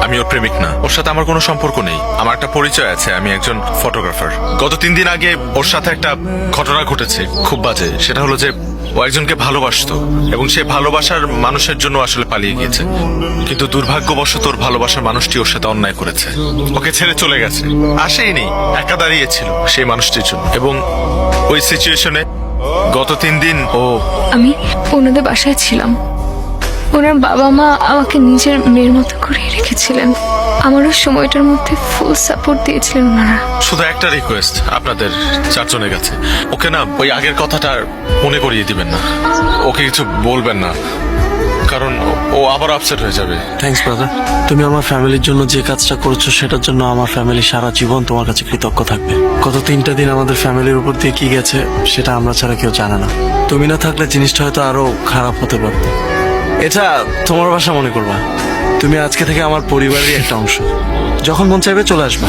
আমি ওর প্রেমিক না, ওর সাথে আমার কোনো সম্পর্ক নেই। আমার একটা পরিচয় আছে, আমি একজন ফটোগ্রাফার। গত 3 দিন আগে ওর সাথে একটা ঘটনা ঘটেছে, খুব বাজে। সেটা হলো যে ও একজনকে ভালোবাসতো এবং সে ভালোবাসার মানুষের জন্য আসলে পালিয়ে গিয়েছে, কিন্তু দুর্ভাগ্যবশত ওর ভালোবাসার মানুষটি ওর সাথে অন্যায় করেছে, ওকে ছেড়ে চলে গেছে। আসেইনি, একা দাঁড়িয়েছিল সেই মানুষটির জন্য। এবং ওই সিচুয়েশনে গত 3 দিন ও আমি ওনাদের বাসায় ছিলাম। ওনার বাবা মা আমাকে নিজের মেয়ের মতো করে রেখেছিলেন। আমার ওই সময়টার মধ্যে ফুল সাপোর্ট দিয়েছিলেন ওনারা। শুধু একটা রিকোয়েস্ট আপনাদের 4 জনের কাছে, ওকে না ওই আগের কথাটা আর মনে করিয়ে দিবেন না, ওকে কিছু বলবেন না, কারণ ও আবার আপসেট হয়ে যাবে। থ্যাঙ্কস ব্রাদার, তুমি আমার ফ্যামিলির জন্য যে কাজটা করেছো সেটার জন্য আমার ফ্যামিলি সারা জীবন তোমার কাছে কৃতজ্ঞ থাকবে। গত 3টা দিন আমাদের ফ্যামিলির উপর দিয়ে কি গেছে সেটা আমরা ছাড়া কেউ জানে না। তুমি না থাকলে জিনিসটা হয়তো আরো খারাপ হতে পারত। এটা তোমার বাসা মনে করবা, তুমি আজকে থেকে আমার পরিবারেরই একটা অংশ। যখন মন চাইবে চলে আসবা।